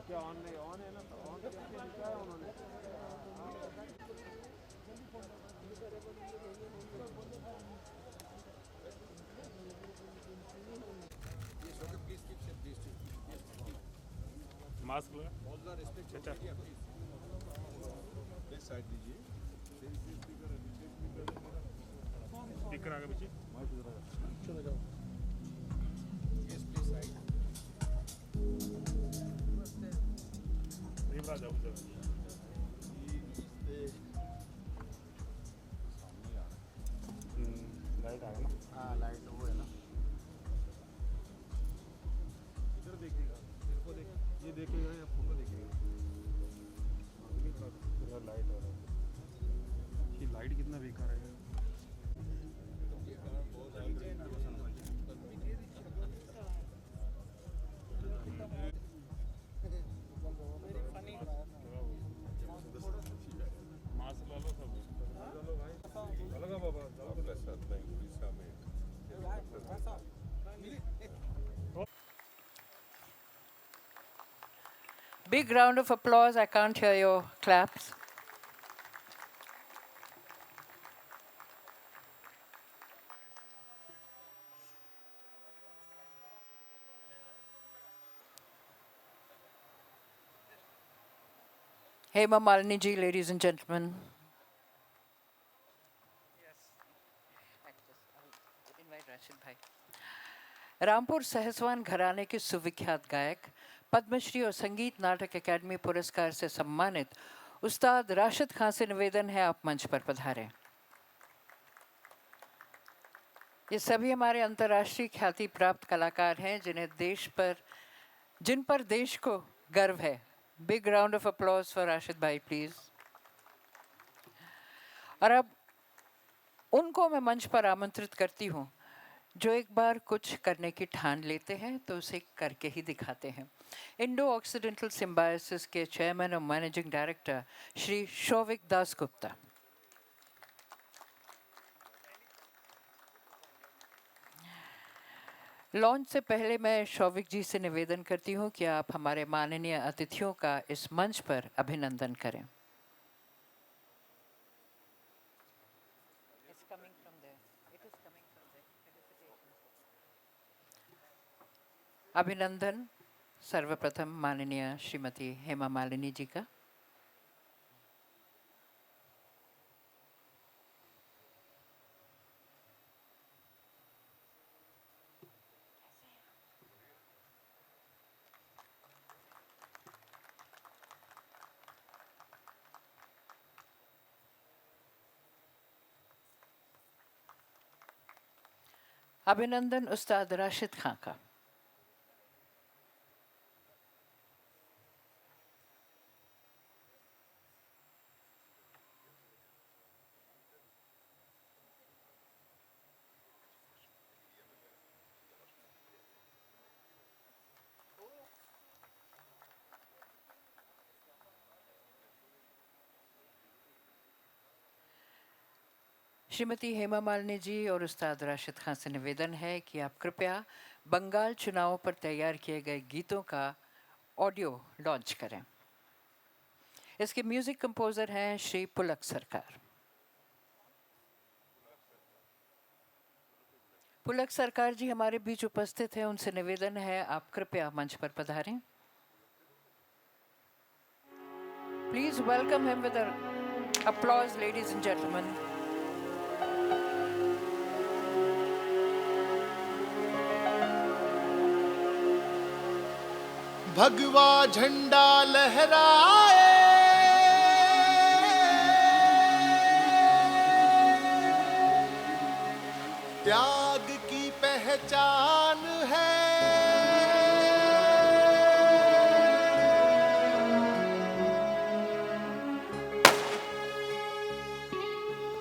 क्या ऑन नहीं ऑन है ना, तो ऑन करके लिखा है उन्होंने। मास्क लगा, अच्छा साइड दीजिए। स्पीकर आगे पीछे चलो जाओ। Yes please side. भीमरा जाओ उधर। लाइट आ गया ना। हाँ लाइट वो है ना। इधर देखिएगा, मेरे को देख, ये देखेगा या फोटो देखेगा। इधर लाइट हो रहा है। ये लाइट कितना बेकार है। मास्क ला लो सब। चलो भाई, चलो बाबा, चलो साथ में उड़ीसा में। Big round of applause. I can't hear your claps. Hema Malini ji, ladies and gentlemen. Rampur Sahaswan घराने के सुविख्यात गायक, पद्मश्री और संगीत नाटक अकादमी पुरस्कार से सम्मानित उस्ताद राशिद खान से निवेदन है, आप मंच पर पधारें। ये सभी हमारे अंतर्राष्ट्रीय ख्याति प्राप्त कलाकार हैं जिन पर देश को गर्व है। Big round of applause for Rashid भाई प्लीज। और अब उनको मैं मंच पर आमंत्रित करती हूँ जो एक बार कुछ करने की ठान लेते हैं तो उसे करके ही दिखाते हैं। इंडो ऑक्सीडेंटल सिम्बायोसिस के चेयरमैन और managing director Shri Showik Das Gupta. Launch से पहले मैं शौविक जी से निवेदन करती हूं कि आप हमारे माननीय अतिथियों का इस मंच पर अभिनंदन करें। अभिनंदन सर्वप्रथम माननीय श्रीमती हेमा मालिनी जी का। अभिनंदन उस्ताद राशिद खान का। श्रीमती हेमा मालिनी जी और उस्ताद राशिद खान से निवेदन है कि आप कृपया बंगाल चुनावों पर तैयार किए गए गीतों का ऑडियो लॉन्च करें। इसके म्यूजिक कंपोजर हैं श्री पुलक सरकार। पुलक सरकार जी हमारे बीच उपस्थित हैं, उनसे निवेदन है आप कृपया मंच पर पधारें। Please welcome him with applause, ladies and gentlemen. भगवा झंडा लहराए, त्याग की पहचान है।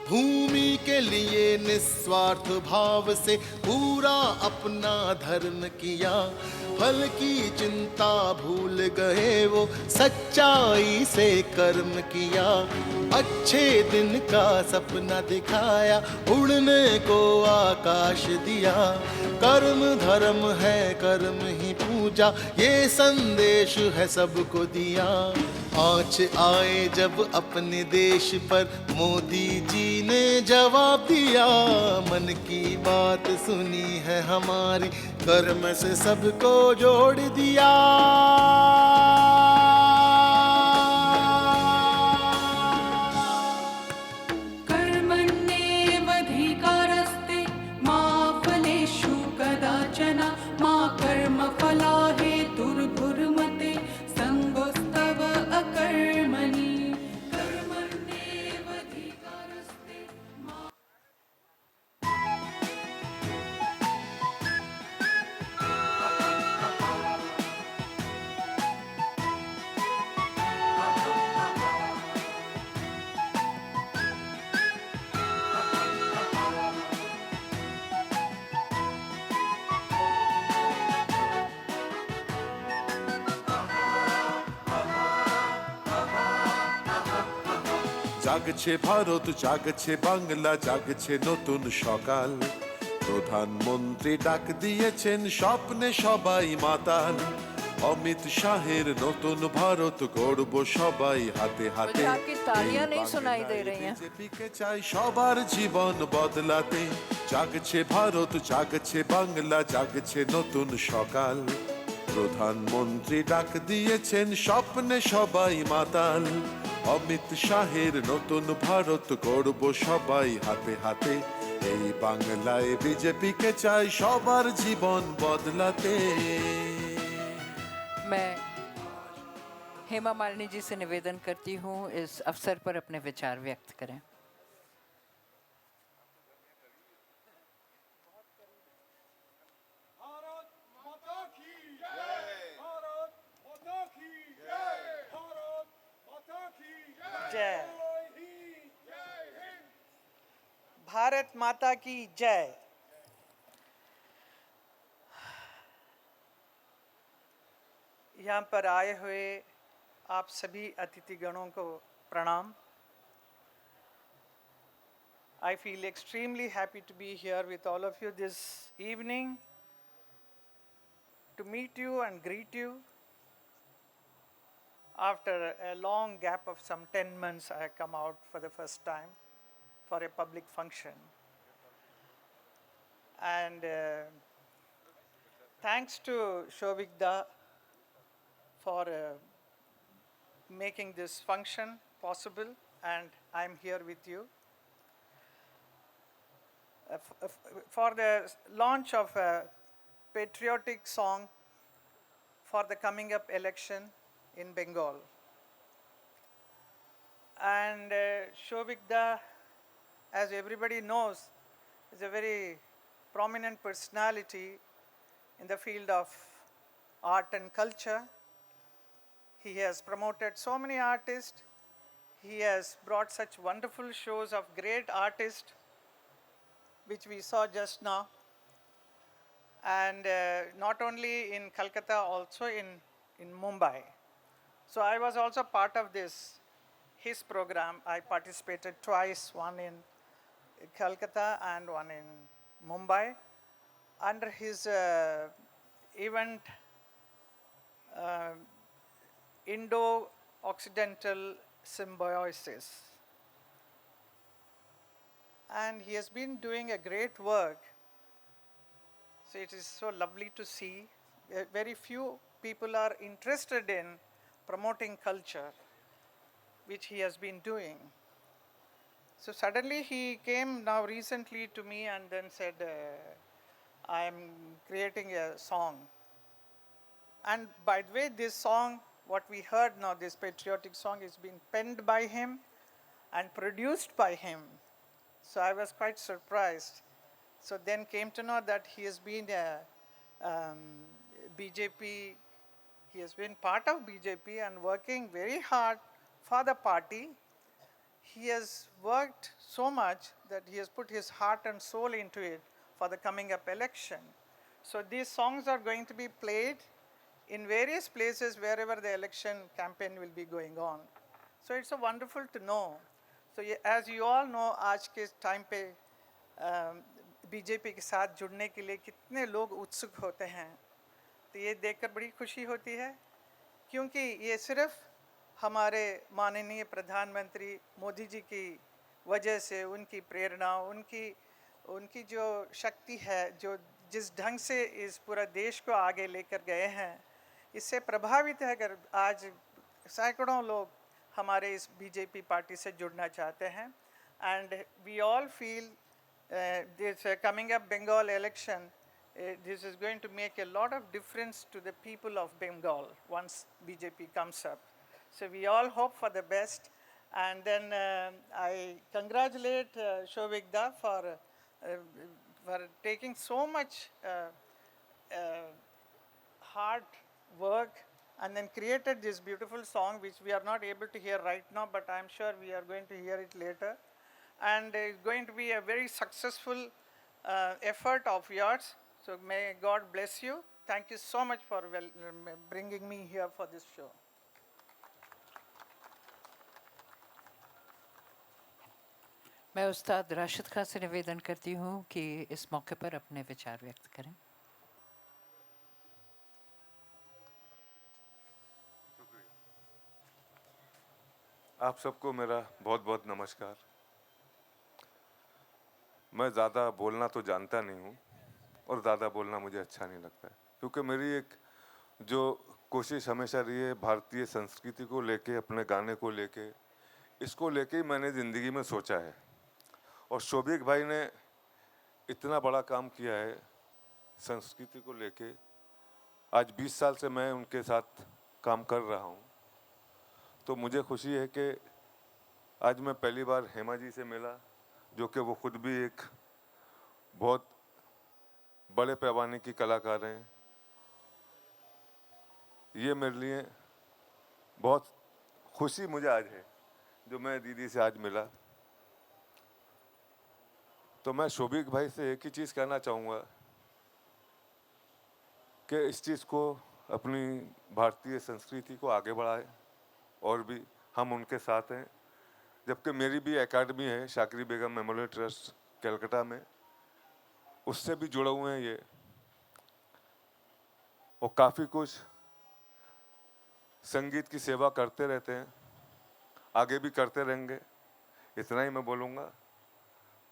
भूमि के लिए निस्वार्थ भाव से पूरा अपना धर्म किया, फल की चिंता भूल गए वो, सच्चाई से कर्म किया, अच्छे दिन का सपना दिखाया, उड़ने को आकाश दिया। कर्म धर्म है कर्म ही पूजा, ये संदेश है सबको दिया। आँच आए जब अपने देश पर, मोदी जी ने जवाब दिया, मन की बात सुनी है हमारी, कर्म से सबको जोड़ दिया। कर्मण्येवाधिकारस्ते मा फलेषु कदाचन मा कर्मफला हेतुर्भुर्मते संगोस्तव अकर्मणि। कर्मण्येवाधिकारस्ते मा জাগছে ভারত, জাগছে বাংলা, জাগছে নতুন সকাল। প্রধানমন্ত্রী ডাক দিয়েছেন, স্বপ্নে সবাই মাতাল। অমিত শাহের নতুন ভারত গড়ব সবাই হাতে হাতে। मुझे आपकी तालियां नहीं सुनाई दे रही हैं। বিজেপিকে চাই সবার জীবন বদলাতে। জাগছে ভারত, জাগছে বাংলা, জাগছে নতুন সকাল। প্রধানমন্ত্রী ডাক দিয়েছেন, স্বপ্নে সবাই মাতাল। অমিত শাহের নতুন ভারত গড়ব সবাই হাতে হাতে। এই বাংলায় বিজেপিকে চাই সবার জীবন বদলাতে। मैं हेमा मालिनी जी से निवेदन करती हूँ इस अवसर पर अपने विचार व्यक्त करें। भारत माता की जय, भारत माता की जय, भारत माता की जय। जय हिंद। भारत माता की जय। यहाँ पर आए हुए आप सभी अतिथिगणों को प्रणाम। I feel extremely happy to be here with all of you this evening to meet you and greet you. After a long gap of some 10 months, I come out for the first time for a public function. And thanks to Shovikda for making this function possible, and I'm here with you. For the launch of a patriotic song for the coming up election in Bengal. And Shovikda, as everybody knows, is a very prominent personality in the field of art and culture. He has promoted so many artists. He has brought such wonderful shows of great artists, which we saw just now. And not only in Calcutta, also in Mumbai. So I was also part of his program. I participated twice, one in Calcutta and one in Mumbai, under his event Indo-Occidental Symbiosis. And he has been doing a great work. So it is so lovely to see. Very few people are interested in promoting culture, which he has been doing. So suddenly he came now recently to me and then said, I am creating a song. And by the way, this song, what we heard now, this patriotic song, is being penned by him and produced by him. So I was quite surprised. So then came to know that he has been a BJP, he has been part of BJP and working very hard for the party. He has worked so much that he has put his heart and soul into it for the coming up election. So these songs are going to be played in various places wherever the election campaign will be going on. So it's a wonderful to know. So as you all know, आज के time पे BJP के साथ जुड़ने के लिए कितने लोग उत्सुक होते हैं, तो ये देखकर बड़ी खुशी होती है, क्योंकि ये सिर्फ हमारे माननीय प्रधानमंत्री मोदी जी की वजह से, उनकी प्रेरणा, उनकी जो शक्ति है, जो जिस ढंग से इस पूरा देश को आगे लेकर गए हैं, इससे प्रभावित है अगर आज सैकड़ों लोग हमारे इस बीजेपी पार्टी से जुड़ना चाहते हैं. And we all feel this coming up Bengal election, this is going to make a lot of difference to the people of Bengal once BJP comes up. So we all hope for the best, and then I congratulate Shobhik for taking so much hard work and then created this beautiful song which we are not able to hear right now, but I am sure we are going to hear it later. And it's going to be a very successful effort of yours. So may God bless you. Thank you so much for bringing me here for this show. मैं उस्ताद राशिद खान से निवेदन करती हूँ कि इस मौके पर अपने विचार व्यक्त करें. आप सबको मेरा बहुत बहुत नमस्कार. मैं ज़्यादा बोलना तो जानता नहीं हूँ और ज़्यादा बोलना मुझे अच्छा नहीं लगता है, क्योंकि मेरी एक जो कोशिश हमेशा रही है भारतीय संस्कृति को लेके, अपने गाने को लेके, इसको लेके ही मैंने ज़िंदगी में सोचा है. और शोभिक भाई ने इतना बड़ा काम किया है संस्कृति को लेके. आज 20 साल से मैं उनके साथ काम कर रहा हूँ, तो मुझे खुशी है कि आज मैं पहली बार हेमा जी से मिला, जो कि वो खुद भी एक बहुत बड़े पैमाने की कलाकार हैं. ये मेरे लिए बहुत खुशी मुझे आज है जो मैं दीदी से आज मिला. तो मैं शोभिक भाई से एक ही चीज़ कहना चाहूँगा कि इस चीज़ को, अपनी भारतीय संस्कृति को आगे बढ़ाए, और भी हम उनके साथ हैं. जबकि मेरी भी एकेडमी है शाकरी बेगम मेमोरियल ट्रस्ट कलकत्ता में, उससे भी जुड़े हुए हैं ये, और काफ़ी कुछ संगीत की सेवा करते रहते हैं, आगे भी करते रहेंगे. इतना ही मैं बोलूँगा.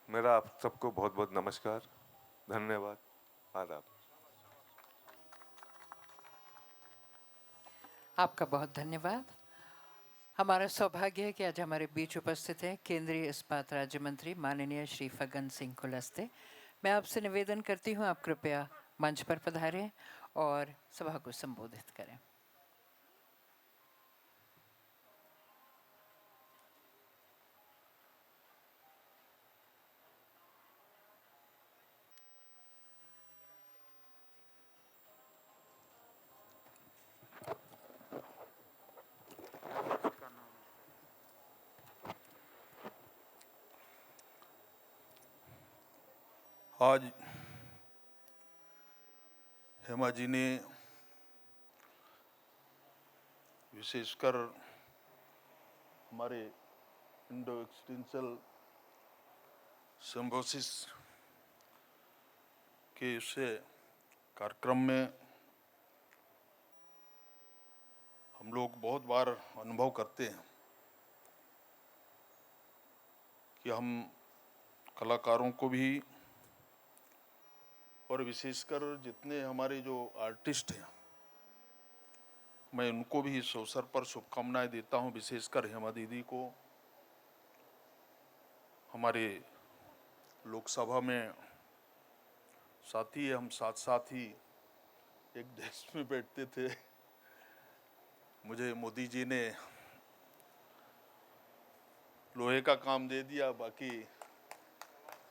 मेरा आप सबको बहुत बहुत नमस्कार, धन्यवाद, आदाब. आपका बहुत धन्यवाद. हमारा सौभाग्य है कि आज हमारे बीच उपस्थित हैं केंद्रीय इस्पात राज्य मंत्री माननीय श्री फग्गन सिंह कुलस्ते. मैं आपसे निवेदन करती हूँ आप कृपया मंच पर पधारें और सभा को संबोधित करें. आज हेमा जी ने विशेषकर हमारे इंडो एक्सटेंशल सिम्बोसिस के इससे कार्यक्रम में हम लोग बहुत बार अनुभव करते हैं कि हम कलाकारों को भी, और विशेषकर जितने हमारे जो आर्टिस्ट हैं, मैं उनको भी इस अवसर पर शुभकामनाएं देता हूं. विशेषकर हेमा दीदी को हमारे लोकसभा में साथी, हम साथ साथ ही एक डेस्क में बैठते थे. मुझे मोदी जी ने लोहे का काम दे दिया, बाकी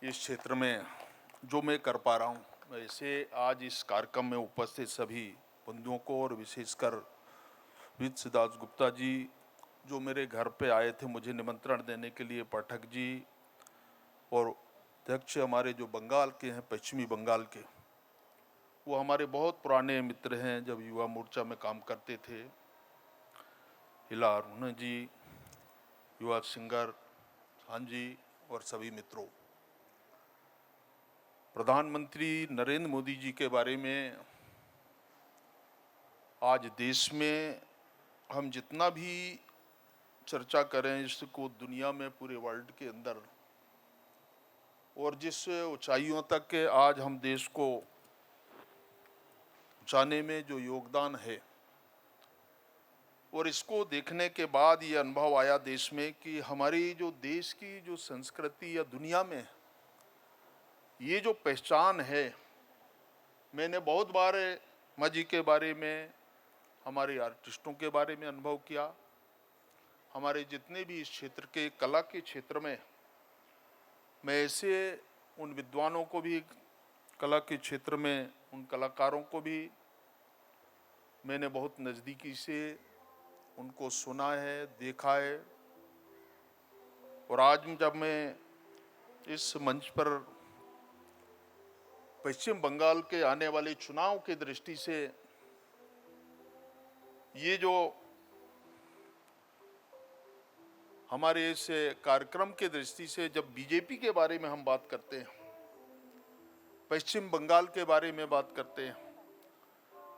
इस क्षेत्र में जो मैं कर पा रहा हूँ. वैसे आज इस कार्यक्रम में उपस्थित सभी बंधुओं को, और विशेषकर विद सिद्धार्थ गुप्ता जी जो मेरे घर पे आए थे मुझे निमंत्रण देने के लिए, पाठक जी, और अध्यक्ष हमारे जो बंगाल के हैं, पश्चिमी बंगाल के, वो हमारे बहुत पुराने मित्र हैं, जब युवा मोर्चा में काम करते थे। हिला अरुणा जी, युवा सिंगर हाँ जी और सभी मित्रों, प्रधानमंत्री नरेंद्र मोदी जी के बारे में आज देश में हम जितना भी चर्चा करें, इसको दुनिया में पूरे वर्ल्ड के अंदर और जिस ऊंचाइयों तक के आज हम देश को जाने में जो योगदान है, और इसको देखने के बाद ये अनुभव आया देश में कि हमारी जो देश की जो संस्कृति या दुनिया में ये जो पहचान है, मैंने बहुत बार माँ जी के बारे में, हमारे आर्टिस्टों के बारे में अनुभव किया। हमारे जितने भी इस क्षेत्र के कला के क्षेत्र में, मैं ऐसे उन विद्वानों को भी, कला के क्षेत्र में उन कलाकारों को भी मैंने बहुत नज़दीकी से उनको सुना है, देखा है। और आज जब मैं इस मंच पर पश्चिम बंगाल के आने वाले चुनाव की दृष्टि से ये जो हमारे इस कार्यक्रम के दृष्टि से जब बीजेपी के बारे में हम बात करते हैं, पश्चिम बंगाल के बारे में बात करते हैं,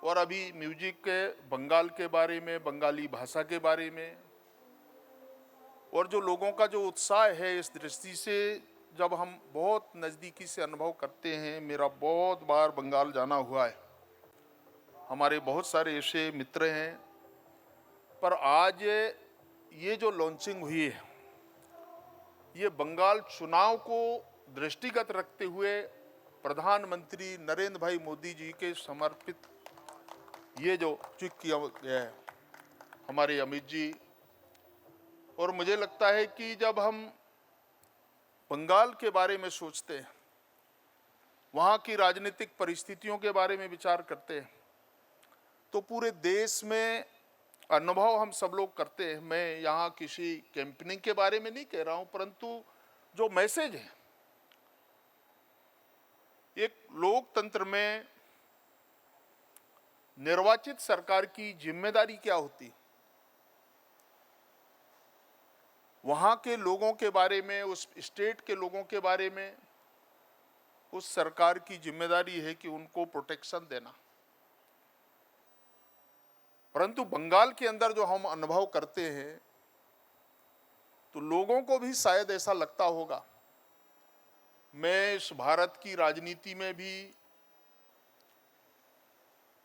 और अभी म्यूजिक के बंगाल के बारे में, बंगाली भाषा के बारे में, और जो लोगों का जो उत्साह है, इस दृष्टि से जब हम बहुत नज़दीकी से अनुभव करते हैं। मेरा बहुत बार बंगाल जाना हुआ है, हमारे बहुत सारे ऐसे मित्र हैं। पर आज ये जो लॉन्चिंग हुई है, ये बंगाल चुनाव को दृष्टिगत रखते हुए प्रधानमंत्री नरेंद्र भाई मोदी जी के समर्पित ये जो चुक किया गया है हमारे अमित जी। और मुझे लगता है कि जब हम बंगाल के बारे में सोचते हैं, वहाँ की राजनीतिक परिस्थितियों के बारे में विचार करते हैं, तो पूरे देश में अनुभव हम सब लोग करते हैं। मैं यहाँ किसी कैंपेनिंग के बारे में नहीं कह रहा हूँ, परंतु जो मैसेज है, एक लोकतंत्र में निर्वाचित सरकार की जिम्मेदारी क्या होती, वहाँ के लोगों के बारे में, उस स्टेट के लोगों के बारे में उस सरकार की जिम्मेदारी है कि उनको प्रोटेक्शन देना। परंतु बंगाल के अंदर जो हम अनुभव करते हैं, तो लोगों को भी शायद ऐसा लगता होगा। मैं इस भारत की राजनीति में भी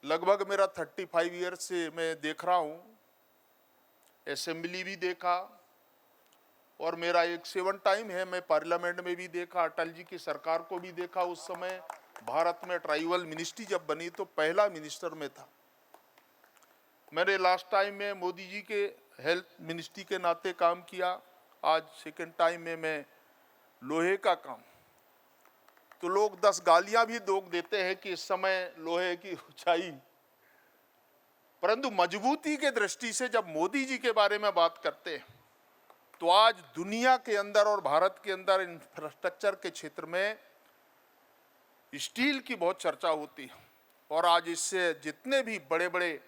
लगभग मेरा 35 ईयर से मैं देख रहा हूँ, असेंबली भी देखा, और मेरा एक 7 टाइम है, मैं पार्लियामेंट में भी देखा, अटल जी की सरकार को भी देखा। उस समय भारत में ट्राइबल मिनिस्ट्री जब बनी तो पहला मिनिस्टर में था। मैंने लास्ट टाइम में मोदी जी के हेल्थ मिनिस्ट्री के नाते काम किया, आज 2nd टाइम में मैं लोहे का काम। तो लोग 10 गालियां भी दोग देते हैं कि इस समय लोहे की ऊंचाई, परंतु मजबूती के दृष्टि से जब मोदी जी के बारे में बात करते हैं, तो आज दुनिया के अंदर और भारत के अंदर इंफ्रास्ट्रक्चर के क्षेत्र में स्टील की बहुत चर्चा होती है। और आज इससे जितने भी बड़े बड़े,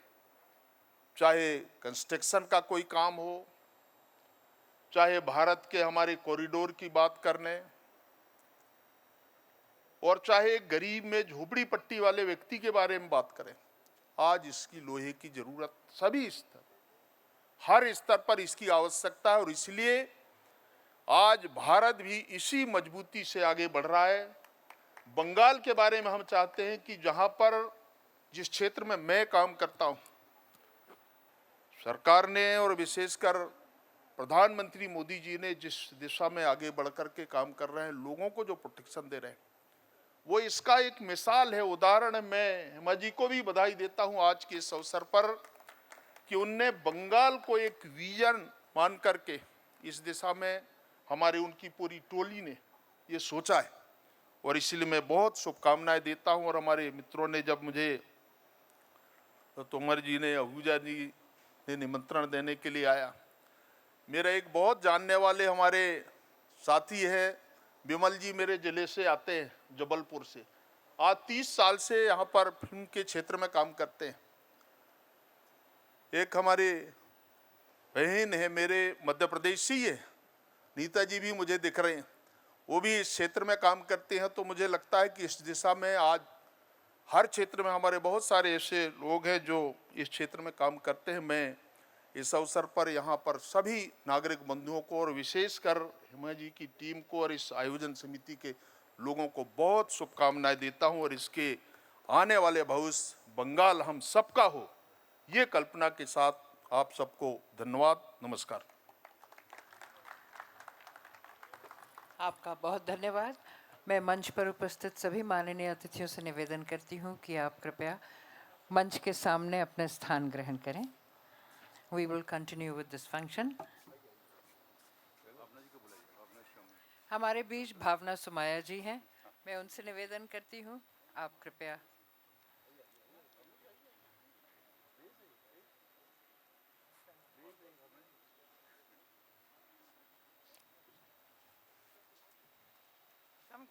चाहे कंस्ट्रक्शन का कोई काम हो, चाहे भारत के हमारे कॉरिडोर की बात करने, और चाहे गरीब में झोपड़ी पट्टी वाले व्यक्ति के बारे में बात करें, आज इसकी लोहे की जरूरत सभी स्तर, हर स्तर पर इसकी आवश्यकता है। और इसलिए आज भारत भी इसी मजबूती से आगे बढ़ रहा है। बंगाल के बारे में हम चाहते हैं कि जहां पर, जिस क्षेत्र में मैं काम करता हूं, सरकार ने और विशेषकर प्रधानमंत्री मोदी जी ने जिस दिशा में आगे बढ़कर के काम कर रहे हैं, लोगों को जो प्रोटेक्शन दे रहे हैं, वो इसका एक मिसाल है, उदाहरण है। मैं हेमा जी को भी बधाई देता हूं आज के इस अवसर पर कि उनने बंगाल को एक विजन मान करके इस दिशा में हमारे उनकी पूरी टोली ने ये सोचा है, और इसलिए मैं बहुत शुभकामनाएं देता हूं। और हमारे मित्रों ने जब मुझे, तो तोमर जी ने, आहूजा जी ने निमंत्रण देने के लिए आया, मेरा एक बहुत जानने वाले हमारे साथी है विमल जी, मेरे जिले से आते हैं, जबलपुर से, आज 30 साल से यहाँ पर फिल्म के क्षेत्र में काम करते हैं। एक हमारी बहन है मेरे मध्य प्रदेश से ही है, नीता जी भी मुझे दिख रहे हैं, वो भी इस क्षेत्र में काम करते हैं। तो मुझे लगता है कि इस दिशा में आज हर क्षेत्र में हमारे बहुत सारे ऐसे लोग हैं जो इस क्षेत्र में काम करते हैं। मैं इस अवसर पर यहाँ पर सभी नागरिक बंधुओं को और विशेषकर हेमा जी की टीम को और इस आयोजन समिति के लोगों को बहुत शुभकामनाएं देता हूँ और इसके आने वाले भविष्य बंगाल हम सबका हो, ये कल्पना के साथ आप सबको धन्यवाद, नमस्कार। आपका बहुत धन्यवाद। मैं मंच पर उपस्थित सभी माननीय अतिथियों से निवेदन करती हूँ कि आप कृपया मंच के सामने अपना स्थान ग्रहण करें। We will continue with this function. हमारे बीच भावना सुमाया जी हैं, मैं उनसे निवेदन करती हूँ आप कृपया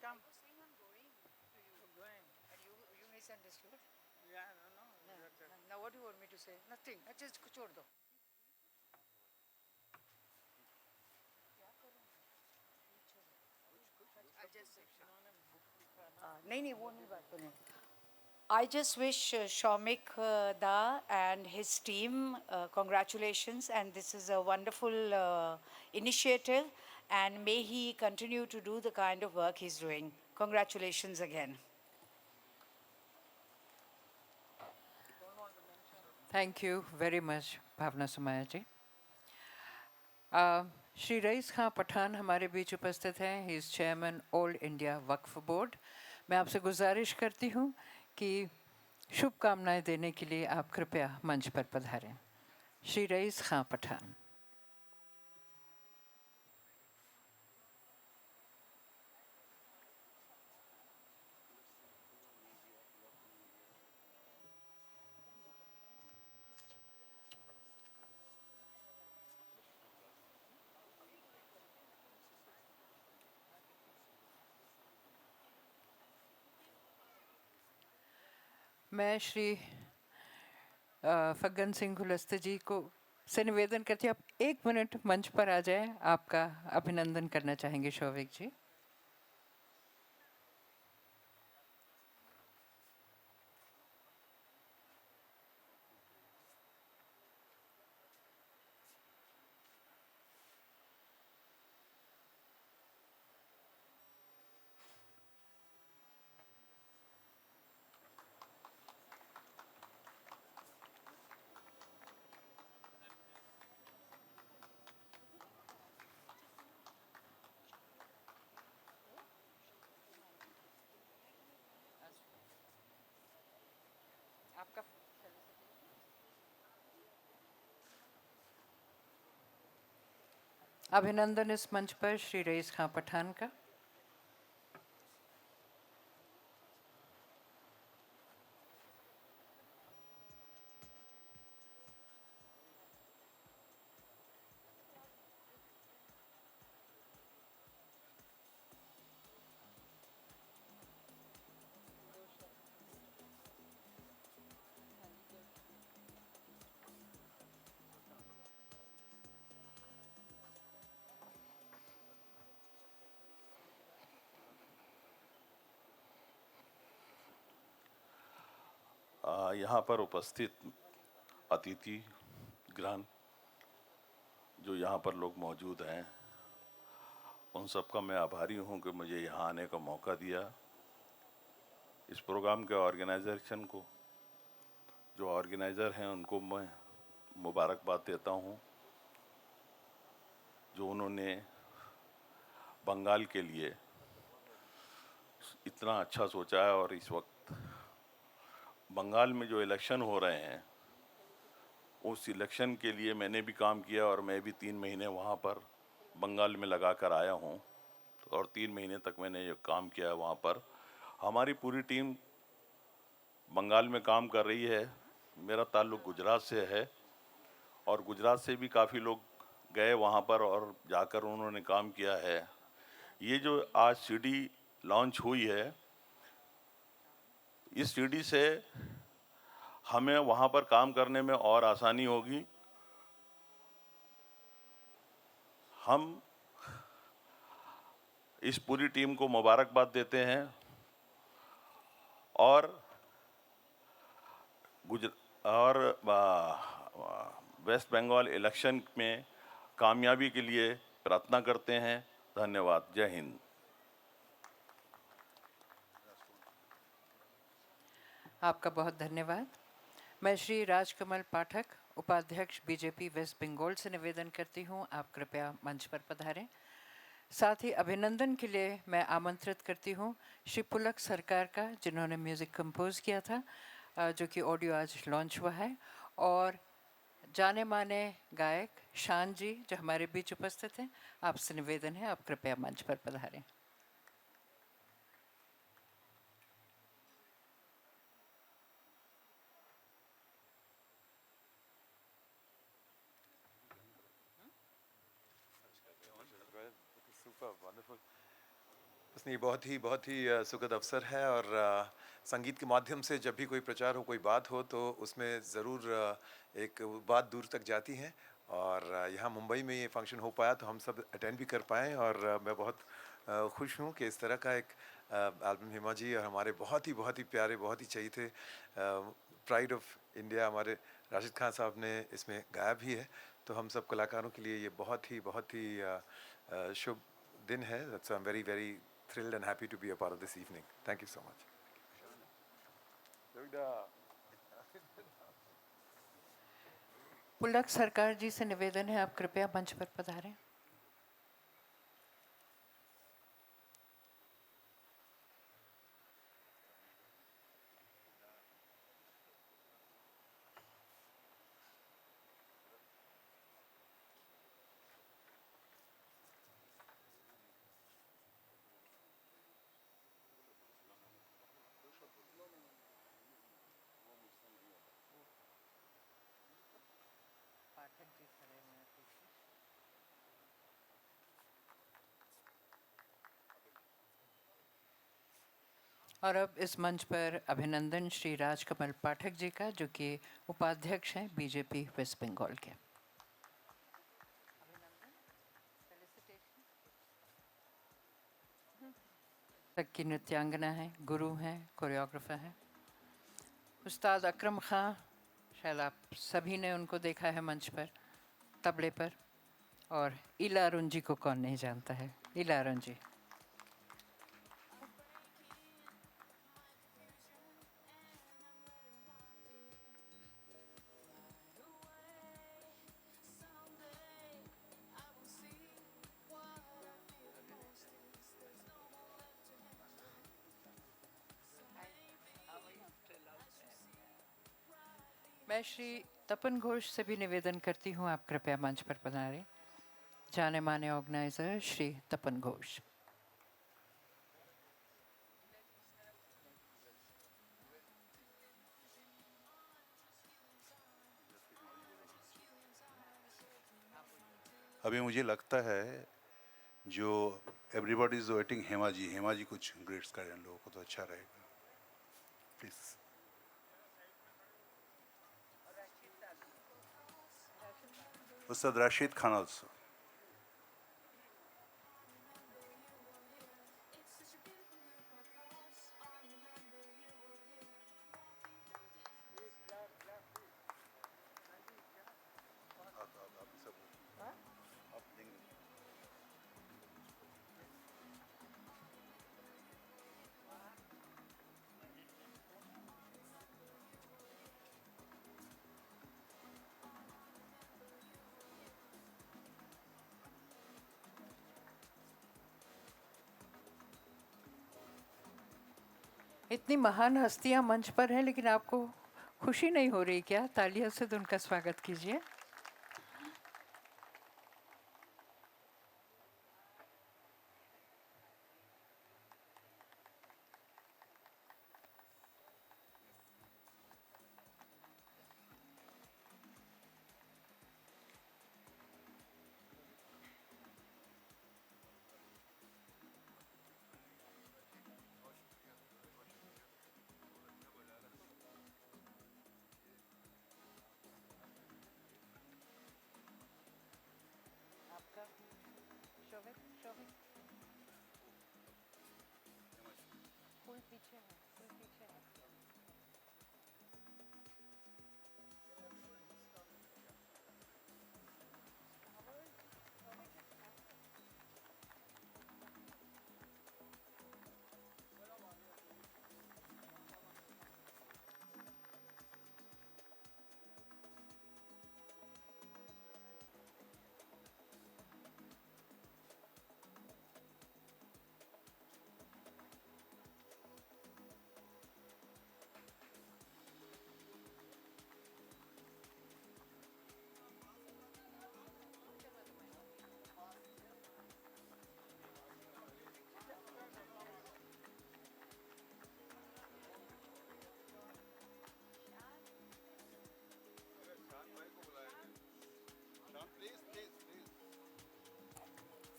Come. You misunderstood. Yeah, no. Now what do you want me to say? Nothing. Just छोड़ दो. नहीं वो नहीं बात करनी. I just wish Shomik Da and his team congratulations, and this is a wonderful initiative, and may he continue to do the kind of work he's doing. Congratulations again. Thank you very much, Bhavna Sumaya ji. Shri Rais Khan Pathan हमारे बीच उपस्थित हैं। He is chairman all India Waqf board. मैं आपसे गुजारिश करती हूँ कि शुभकामनाएं देने के लिए आप कृपया मंच पर पधारें। श्री रईस खां पठान। मैं श्री फग्गन सिंह कुलस्ते जी को से निवेदन करती हूँ आप 1 मिनट मंच पर आ जाएं। आपका अभिनंदन करना चाहेंगे शौविक जी। आपका अभिनंदन इस मंच पर श्री रईस खां पठान का। यहाँ पर उपस्थित अतिथि गण जो यहाँ पर लोग मौजूद हैं, उन सबका मैं आभारी हूँ कि मुझे यहाँ आने का मौका दिया। इस प्रोग्राम के ऑर्गेनाइजेशन को, जो ऑर्गेनाइज़र हैं, उनको मैं मुबारकबाद देता हूँ जो उन्होंने बंगाल के लिए इतना अच्छा सोचा है। और इस वक्त बंगाल में जो इलेक्शन हो रहे हैं, उस इलेक्शन के लिए मैंने भी काम किया और मैं भी 3 महीने वहाँ पर बंगाल में लगा कर आया हूँ और 3 महीने तक मैंने ये काम किया है वहाँ पर। हमारी पूरी टीम बंगाल में काम कर रही है। मेरा ताल्लुक़ गुजरात से है और गुजरात से भी काफ़ी लोग गए वहाँ पर और जाकर उन्होंने काम किया है। ये जो आज सीडी लॉन्च हुई है, इस सीढ़ी से हमें वहाँ पर काम करने में और आसानी होगी। हम इस पूरी टीम को मुबारकबाद देते हैं और वेस्ट बंगाल इलेक्शन में कामयाबी के लिए प्रार्थना करते हैं। धन्यवाद। जय हिंद। आपका बहुत धन्यवाद। मैं श्री राजकमल पाठक, उपाध्यक्ष बीजेपी वेस्ट बंगाल से निवेदन करती हूँ, आप कृपया मंच पर पधारें। साथ ही अभिनंदन के लिए मैं आमंत्रित करती हूँ श्री पुलक सरकार का, जिन्होंने म्यूज़िक कंपोज किया था, जो कि ऑडियो आज लॉन्च हुआ है, और जाने माने गायक शान जी, जो हमारे बीच उपस्थित हैं। आपसे निवेदन है, आप कृपया मंच पर पधारें। उसने बहुत ही सुखद अवसर है, और संगीत के माध्यम से जब भी कोई प्रचार हो, कोई बात हो, तो उसमें ज़रूर एक बात दूर तक जाती है। और यहाँ मुंबई में ये फंक्शन हो पाया तो हम सब अटेंड भी कर पाए, और मैं बहुत खुश हूँ कि इस तरह का एक एल्बम हेमा जी और हमारे बहुत ही प्यारे, बहुत ही चहीते प्राइड ऑफ इंडिया हमारे राशिद खान साहब ने इसमें गाया भी है। तो हम सब कलाकारों के लिए ये बहुत ही शुभ दिन है। So I'm very thrilled and happy to be a part of this evening. Thank you so much. पुलक सरकार जी से निवेदन है, आप कृपया मंच पर पधारें। और अब इस मंच पर अभिनंदन श्री राजकमल पाठक जी का, जो कि उपाध्यक्ष हैं बीजेपी वेस्ट बंगाल के। तक की नृत्यांगना हैं, गुरु हैं, कोरियोग्राफर हैं। उस्ताद अकरम खां, शायद आप सभी ने उनको देखा है मंच पर, तबले पर। और इला अरुण जी को कौन नहीं जानता है, इला अरुण जी। मैं श्री तपन घोष से भी निवेदन करती हूँ, आप कृपया मंच पर पधारें। जाने माने ऑर्गेनाइजर श्री तपन घोष। अभी मुझे लगता है जो everybody is waiting, Hema ji कुछ ग्रेट्स करें लोगों को तो अच्छा रहेगा, please. Ustad Rashid Khan also. इतनी महान हस्तियां मंच पर हैं, लेकिन आपको खुशी नहीं हो रही क्या? तालियों से तो उनका स्वागत कीजिए।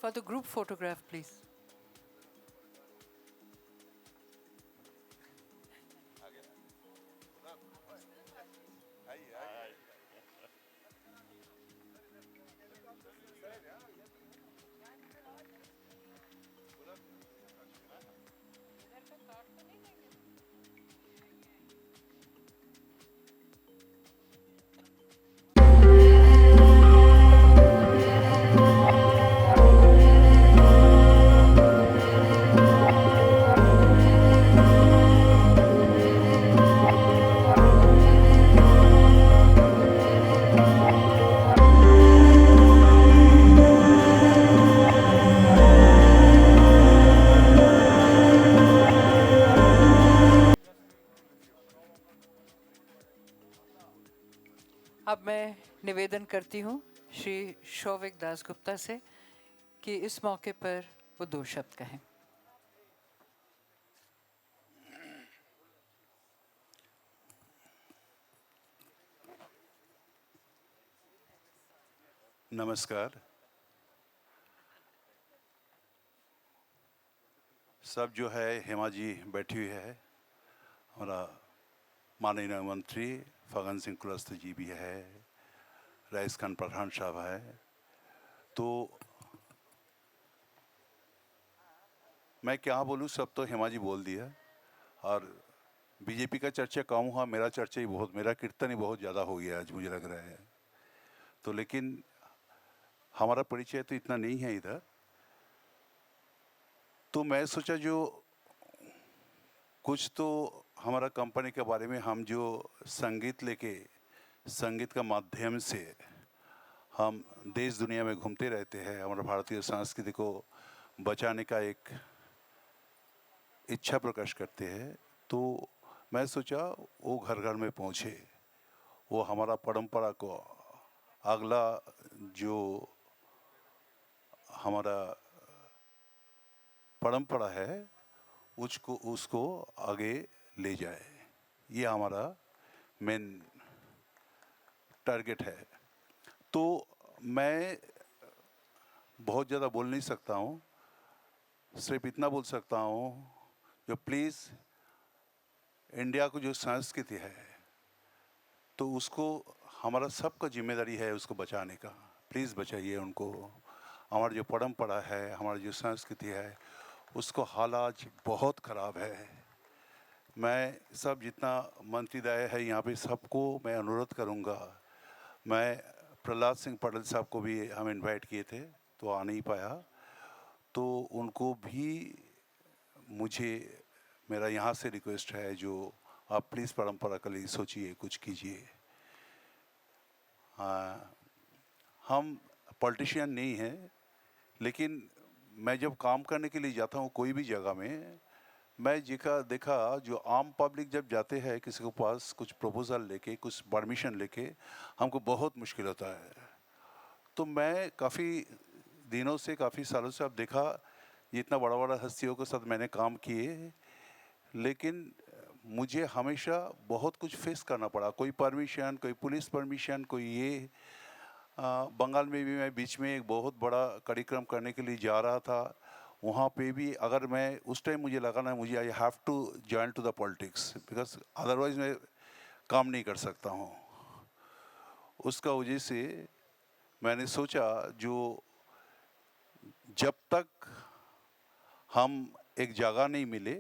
For the group photograph, please. अब मैं निवेदन करती हूँ श्री शौविक दासगुप्ता से कि इस मौके पर वो 2 शब्द कहें। नमस्कार। सब जो है हेमा जी बैठी हुई है, हमारा माननीय मंत्री फग्गन सिंह कुलस्ते जी भी है, रईस खान पठान साहब है। तो मैं क्या बोलूँ, सब तो हेमा जी बोल दिया। और बीजेपी का चर्चा कम हुआ, मेरा चर्चा ही बहुत, मेरा कीर्तन ही बहुत ज़्यादा हो गया आज मुझे लग रहा है। तो लेकिन हमारा परिचय तो इतना नहीं है इधर। तो मैं सोचा जो कुछ तो हमारा कंपनी के बारे में, हम जो संगीत लेके, संगीत का माध्यम से हम देश दुनिया में घूमते रहते हैं, हमारा भारतीय संस्कृति को बचाने का एक इच्छा प्रकाश करते हैं। तो मैं सोचा वो घर घर में पहुँचे, वो हमारा परंपरा को, अगला जो हमारा परंपरा है उसको आगे ले जाए, ये हमारा मेन टारगेट है। तो मैं बहुत ज़्यादा बोल नहीं सकता हूँ, सिर्फ इतना बोल सकता हूँ जो प्लीज़ इंडिया को जो संस्कृति है तो उसको हमारा सबका जिम्मेदारी है उसको बचाने का। प्लीज़ बचाइए उनको। हमारी जो परंपरा है, हमारी जो संस्कृति है, उसको हालात बहुत ख़राब है। मैं सब जितना मंत्रीदय है यहाँ पे सबको मैं अनुरोध करूँगा। मैं प्रहलाद सिंह पटेल साहब को भी हम इनवाइट किए थे तो आ नहीं पाया, तो उनको भी मुझे मेरा यहाँ से रिक्वेस्ट है, जो आप प्लीज़ परंपरा के लिए सोचिए, कुछ कीजिए। हम पॉलिटिशियन नहीं हैं, लेकिन मैं जब काम करने के लिए जाता हूँ कोई भी जगह में, मैं देखा जो आम पब्लिक जब जाते हैं किसी के पास कुछ प्रपोज़ल लेके, कुछ परमिशन लेके, हमको बहुत मुश्किल होता है। तो मैं काफ़ी दिनों से, काफ़ी सालों से अब देखा, इतना बड़ा बड़ा हस्तियों के साथ मैंने काम किए, लेकिन मुझे हमेशा बहुत कुछ फेस करना पड़ा। कोई परमिशन, कोई पुलिस परमिशन, कोई ये। बंगाल में भी मैं बीच में एक बहुत बड़ा कार्यक्रम करने के लिए जा रहा था, वहाँ पे भी अगर मैं उस टाइम मुझे लगा ना, मुझे I have to join to the politics, because otherwise मैं काम नहीं कर सकता हूँ। उसका वजह से मैंने सोचा जो जब तक हम एक जगह नहीं मिले,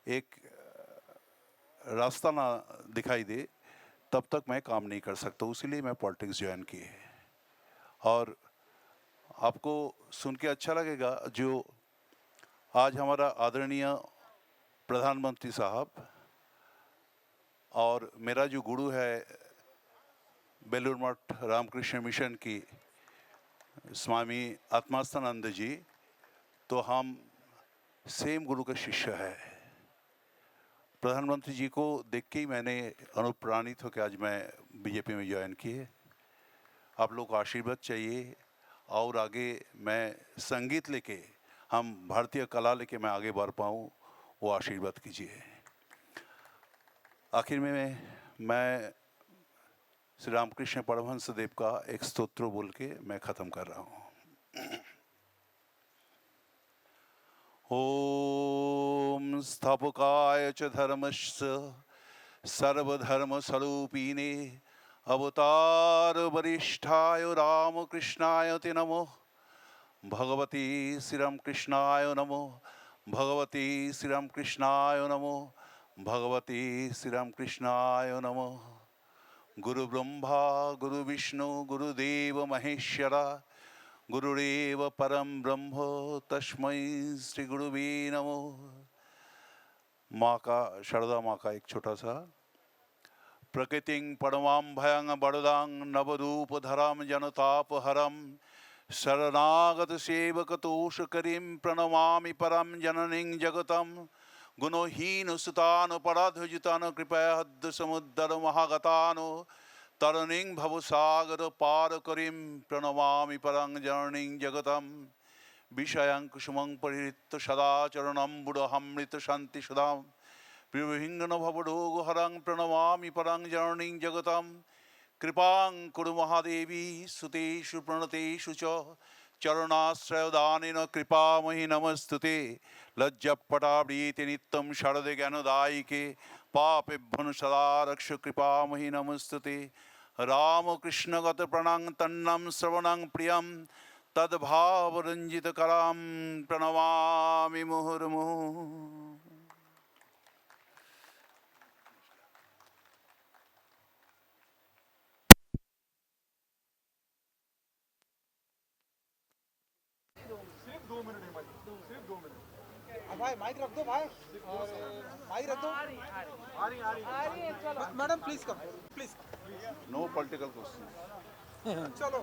एक रास्ता ना दिखाई दे तब तक मैं काम नहीं कर सकता, उसीलिए मैं पॉलिटिक्स ज्वाइन की है। और आपको सुन के अच्छा लगेगा, जो आज हमारा आदरणीय प्रधानमंत्री साहब और मेरा जो गुरु है बेलूर मठ रामकृष्ण मिशन की स्वामी आत्मास्थानंद जी, तो हम सेम गुरु का शिष्य है। प्रधानमंत्री जी को देख के ही मैंने अनुप्राणित होकर आज मैं बीजेपी में ज्वाइन किए। आप लोग को आशीर्वाद चाहिए और आगे मैं संगीत लेके, हम भारतीय कला लेके मैं आगे बढ़ पाऊँ, वो आशीर्वाद कीजिए। आखिर में मैं श्री रामकृष्ण परमहंस देव का एक स्तोत्र बोल के मैं ख़त्म कर रहा हूँ। ओम स्थापकाय च धर्मस्य सर्वधर्म स्वरूपिणे अवतार वरिष्ठाय रामकृष्णाय ते नमो। भगवती श्री रामकृष्णाय नमो। भगवती श्री रामकृष्णाय नमो। भगवती श्री रामकृष्णाय नमो। गुरु ब्रह्मा गुरु विष्णु गुरुदेव महेश्वरा गुरुरेव परम ब्रह्म तस्मै श्री गुरुवे नमो। माँ का, शारदा माँ का एक छोटा सा प्रकृतिं परमां भयं वरदां नवरूपधरं जनतापहरं शरणागत सेवकतोषकरीं प्रणमामि परं जननीं जगतं गुणहीन सुतानुपराधुजितान् कृपया समुद्र महागतान् तरणीं भवसागर पारकरीं प्रणमामि परं जननीं जगतं विषयं कुसुमं परिहृत्य सदाचरणं बुढहमृत शान्ति सदां प्रियहिंगन भवरोगहरं प्रणमामि परं जननीं जगतं कृपां कुरु महादेवी सुतेषु प्रणतेषु च चरणाश्रयदानेन कृपामहि नमस्तुते। लज्जपटाव्रीति नित्यं शरदे ज्ञानदायिके पापेभ्यो सदा रक्ष कृपामहि नमस्तुते। रामकृष्णगत प्रणं तन्नं श्रवणं प्रियं तद्भावरञ्जितकरां प्रणमामि मुहुर्मुहुः। भाई माइक रख दो भाई, और माइक रख दो। आ रही madam, please come, please. No political question. चलो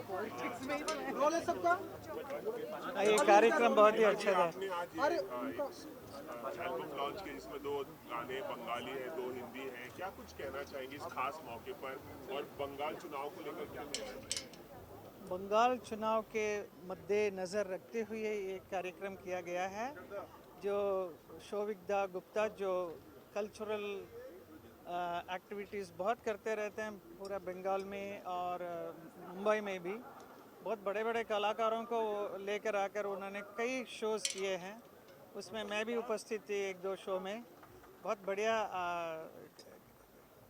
रोल है सबका। ये कार्यक्रम बहुत ही अच्छा था। अरे एल्बम लॉन्च के जिसमें 2 गाने बंगाली है, 2 हिंदी है, क्या कुछ कहना चाहेंगे इस खास मौके पर, और बंगाल चुनाव को लेकर क्या कहना चाहेंगे? बंगाल चुनाव के मद्देनज़र रखते हुए ये कार्यक्रम किया गया है। जो शोभिकदा गुप्ता जो कल्चरल एक्टिविटीज़ बहुत करते रहते हैं पूरा बंगाल में और मुंबई में भी, बहुत बड़े बड़े कलाकारों को लेकर आकर उन्होंने कई शोज़ किए हैं। उसमें मैं भी उपस्थित थी 1-2 शो में। बहुत बढ़िया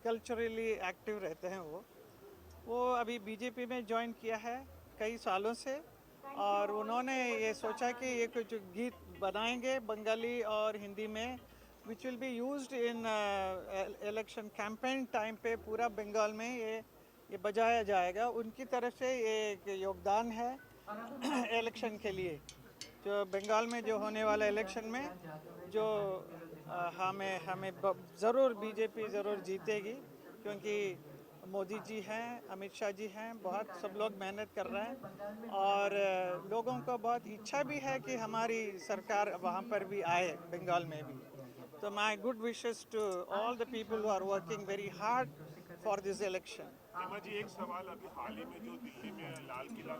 कल्चरली एक्टिव रहते हैं वो अभी बीजेपी में ज्वाइन किया है कई सालों से, और उन्होंने ये सोचा कि ये कुछ गीत बनाएंगे बंगाली और हिंदी में, which will be used in election campaign time पे पूरा बंगाल में ये बजाया जाएगा। उनकी तरफ से ये एक योगदान है इलेक्शन के लिए, जो बंगाल में जो होने वाला इलेक्शन में जो हमें ज़रूर बीजेपी ज़रूर जीतेगी, क्योंकि मोदी जी हैं, अमित शाह जी हैं, बहुत सब लोग मेहनत कर रहे हैं और लोगों को बहुत इच्छा भी है कि हमारी सरकार वहाँ पर भी आए बंगाल में भी। तो my good wishes to all the people who are working very hard for this election. Hema ji, एक सवाल, अभी हाल ही में जो दिल्ली में लाल किला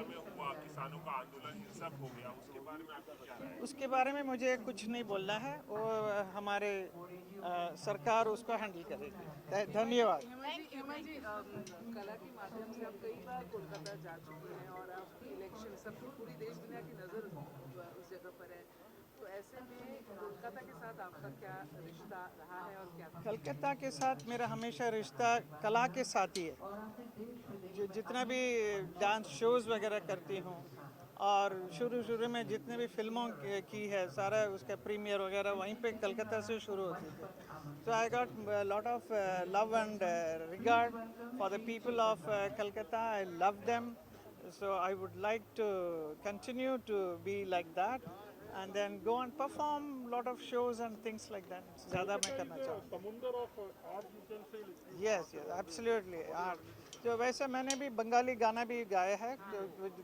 में हुआ किसानों का आंदोलन हिंसक हो गया, उसके बारे में आपका क्या राय है? उसके बारे में मुझे कुछ नहीं बोलना है, वो हमारे सरकार उसको हैंडल करेगी। धन्यवाद। हेमा जी, कला के माध्यम से आप कई बार कोलकाता जा चुकी हैं और आपकी इलेक्शन सब पूरी देश दुनिया की नज़र उस जगह पर है, तो ऐसे में कोलकाता के साथ आपका क्या रिश्ता रहा है और क्या? कलकत्ता के साथ मेरा हमेशा रिश्ता कला के साथ ही है। जो जितना भी डांस शोज़ वगैरह करती हूँ और शुरू में जितने भी फिल्मों की है सारा उसका प्रीमियर वगैरह वहीं पे कलकत्ता से शुरू होती थी. So I got a lot of love and regard for the people of Calcutta. I love them. So I would like to continue to be like that and then go and perform a lot of shows and things like that. ज़्यादा मैं करना चाहूँगा. Yes, absolutely. Art. तो वैसे मैंने भी बंगाली गाना भी गाया है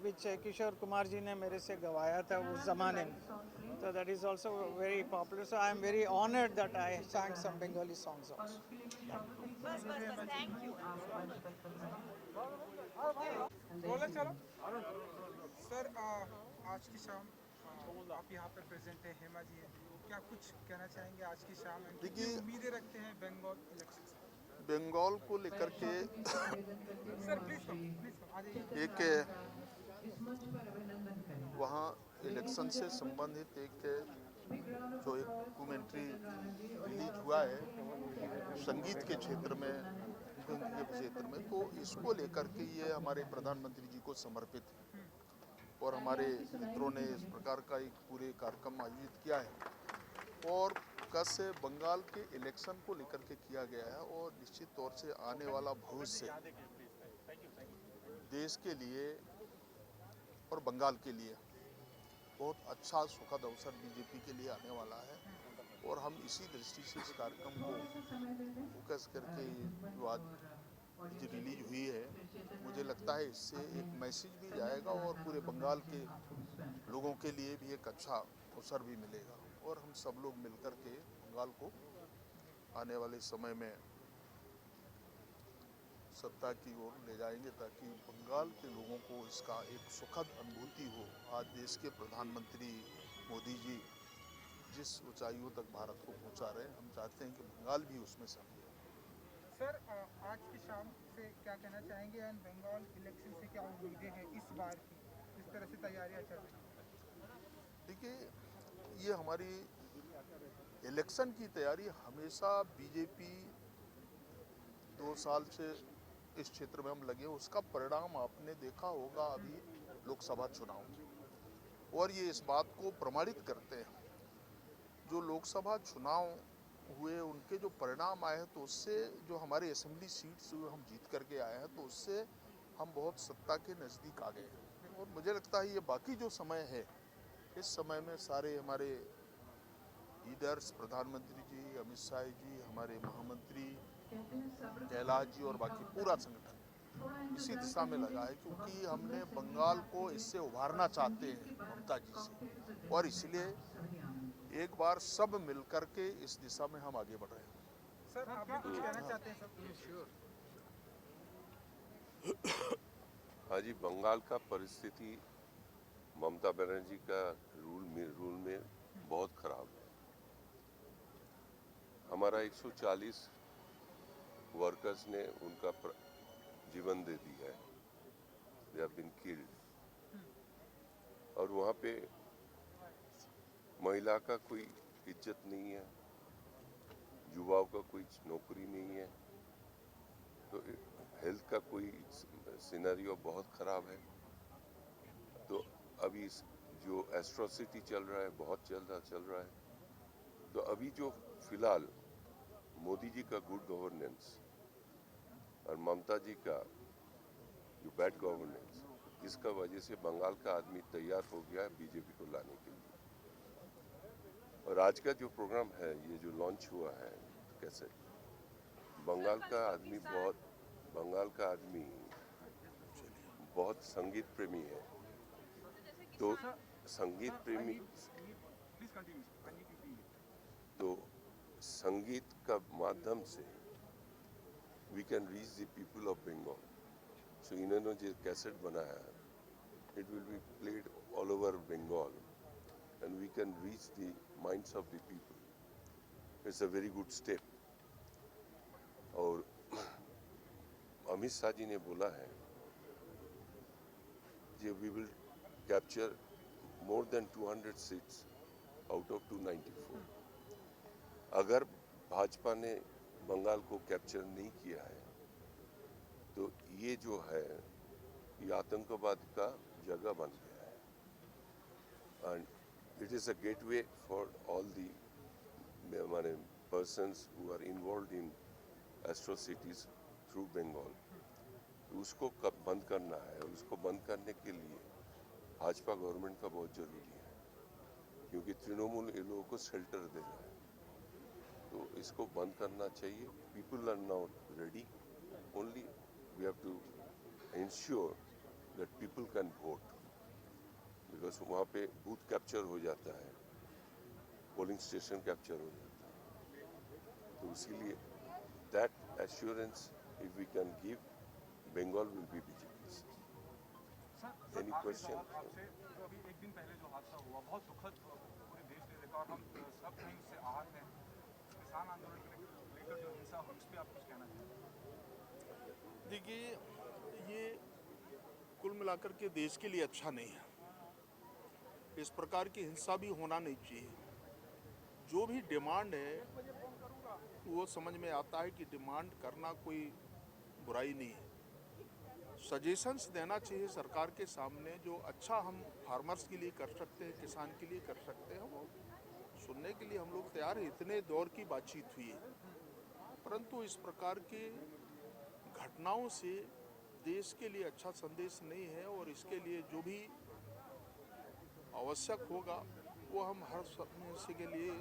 which किशोर कुमार जी ने मेरे से गवाया था उस ज़माने में. So that is also very popular. So I am very honored that I sang some Bengali songs also. Thank you. बोले चलो सर. आज की शाम आप यहाँ पर प्रेजेंट हैं, हेमा जी हैं, क्या कुछ कहना चाहेंगे आज की शाम में? कितनी उम्मीदें रखते हैं बंगाल इलेक्शन से? बंगाल को लेकर के सर प्लीज आ जाइए. एक वहाँ इलेक्शन से संबंधित एक जो एक डॉक्यूमेंट्री रिलीज हुआ है संगीत के क्षेत्र में, फिल्म के क्षेत्र में, तो इसको लेकर के ये हमारे प्रधानमंत्री जी को समर्पित है और हमारे मित्रों ने इस प्रकार का एक पूरे कार्यक्रम आयोजित किया है और कस बंगाल के इलेक्शन को लेकर के किया गया है और निश्चित तौर से आने वाला भविष्य देश के लिए और बंगाल के लिए बहुत अच्छा सुखद अवसर बीजेपी के लिए आने वाला है और हम इसी दृष्टि से इस कार्यक्रम को फोकस करके जो आज रिलीज हुई है, मुझे लगता है इससे एक मैसेज भी जाएगा और पूरे बंगाल के लोगों के लिए भी एक अच्छा अवसर भी मिलेगा और हम सब लोग मिलकर के बंगाल को आने वाले समय में सत्ता की ओर ले जाएंगे ताकि बंगाल के लोगों को इसका एक सुखद अनुभूति हो. आज देश के प्रधानमंत्री मोदी जी जिस ऊंचाइयों तक भारत को पहुंचा रहे हैं, हम चाहते हैं कि बंगाल भी उसमें शामिल हो. सर आज की शाम से क्या कहना चाहेंगे एंड बंगाल इलेक्शन से क्या उम्मीदें हैं इस बार की, इस तरह से तैयारियां चल रही हैं? देखिए, ये हमारी इलेक्शन की तैयारी हमेशा बीजेपी 2 साल से इस क्षेत्र में हम लगे, उसका परिणाम आपने देखा होगा अभी लोकसभा चुनाव और ये इस बात को प्रमाणित करते हैं. जो लोकसभा चुनाव हुए उनके जो परिणाम आए हैं तो उससे जो हमारे असेंबली सीट्स हम जीत करके आए हैं तो उससे हम बहुत सत्ता के नज़दीक आ गए हैं और मुझे लगता है ये बाकी जो समय है इस समय में सारे हमारे लीडर्स, प्रधानमंत्री जी, अमित शाह जी, हमारे महामंत्री कैलाश जी और बाकी पूरा संगठन इसी दिशा में लगा है क्योंकि हमने बंगाल को इससे उभारना चाहते हैं ममता जी से और इसलिए एक बार सब मिलकर के इस दिशा में हम आगे बढ़ रहे हैं. सर आप भी कुछ कहना चाहते हैं सर? हाँ जी, बंगाल का परिस्थिति ममता बनर्जी का रूल में बहुत खराब है. हमारा 140 वर्कर्स ने उनका जीवन दे दिया है, दे हैव बीन किल्ड और वहाँ पे महिला का कोई इज्जत नहीं है, युवाओं का कोई नौकरी नहीं है, तो हेल्थ का कोई सिनेरियो बहुत ख़राब है. तो अभी जो एट्रोसिटी चल रहा है बहुत चल रहा है. तो अभी जो फिलहाल मोदी जी का गुड गवर्नेंस और ममता जी का जो बैड गवर्नेंस, इसका वजह से बंगाल का आदमी तैयार हो गया है बीजेपी को लाने के लिए. और आज का जो प्रोग्राम है, ये जो लॉन्च हुआ है कैसे, बंगाल का आदमी बहुत संगीत प्रेमी है. तो संगीत प्रेमी तो संगीत का माध्यम से we can reach the people of Bengal. So इन्होंने जो कैसेट बनाया है, it will be played all over Bengal and we can reach the minds of the people. It's a very good step. और अमित शाह जी ने बोला है कि we will capture more than 200 seats out of 294. अगर भाजपा ने बंगाल को कैप्चर नहीं किया है तो ये जो है ये आतंकवाद का जगह बन गया है. and it is a gateway for all the persons who are involved in atrocities through Bengal. तो उसको कब बंद करना है, और उसको बंद करने के लिए भाजपा गवर्नमेंट का बहुत जरूरी है, क्योंकि तृणमूल ये लोगों को शेल्टर दे रहा है। तो इसको बंद करना चाहिए. People are now ready. Only we have to ensure that people can vote, because वहाँ पे बूथ कैप्चर हो जाता है, पोलिंग स्टेशन कैप्चर हो जाता है. तो इसीलिए that assurance if we can give, Bengal will be BJP's. Any question? आपसे तो अभी एक दिन पहले जो हादसा हुआ बहुत दुखद पूरे देश ने देखा, और हम सब कहीं से आहत हैं. किसान आंदोलन को लेकर जो हिंसा हुई उस पर आप कुछ कहना चाहेंगे? देखिए, ये कुल मिलाकर के देश के लिए अच्छा नहीं है. इस प्रकार की हिंसा भी होना नहीं चाहिए. जो भी डिमांड है वो समझ में आता है कि डिमांड करना कोई बुराई नहीं है. सजेशंस देना चाहिए सरकार के सामने, जो अच्छा हम फार्मर्स के लिए कर सकते हैं, किसान के लिए कर सकते हैं, वो सुनने के लिए हम लोग तैयार हैं. इतने दौर की बातचीत हुई है, परंतु इस प्रकार के घटनाओं से देश के लिए अच्छा संदेश नहीं है. और इसके लिए जो भी आवश्यक होगा वो हम हर समस्या के लिए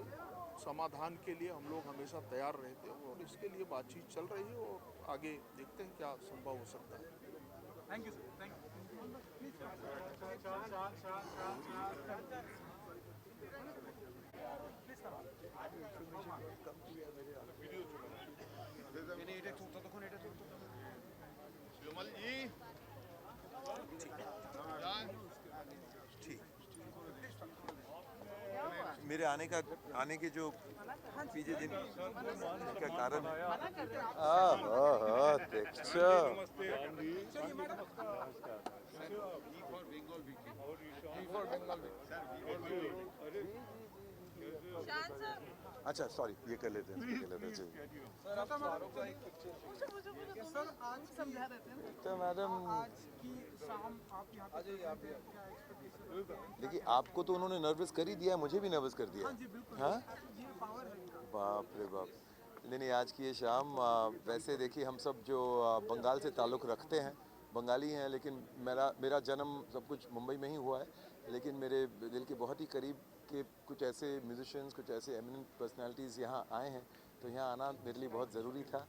समाधान के लिए हम लोग हमेशा तैयार रहते हैं, और इसके लिए बातचीत चल रही है, और आगे देखते हैं क्या संभव हो सकता है. थैंक यू सर, थैंक मेरे आने के जो पीछे दिन का कारण अच्छा सॉरी ये कर लेते हैं सर. आज समझा रहे थे तो मैडम आज की शाम आप यहाँ पे क्या एक्सपेक्टेशन? देखिए आपको तो उन्होंने नर्वस कर ही दिया, मुझे भी नर्वस कर दिया. हाँ ये पावर है. बाप रे बाप. नहीं आज की ये शाम वैसे देखिए हम सब जो बंगाल से ताल्लुक़ रखते हैं, बंगाली हैं, लेकिन मेरा जन्म सब कुछ मुंबई में ही हुआ है, लेकिन मेरे दिल के बहुत ही करीब के कुछ ऐसे म्यूजिशियंस, कुछ ऐसे एमिनेंट पर्सनालिटीज़ यहाँ आए हैं, तो यहाँ आना मेरे लिए बहुत ज़रूरी था.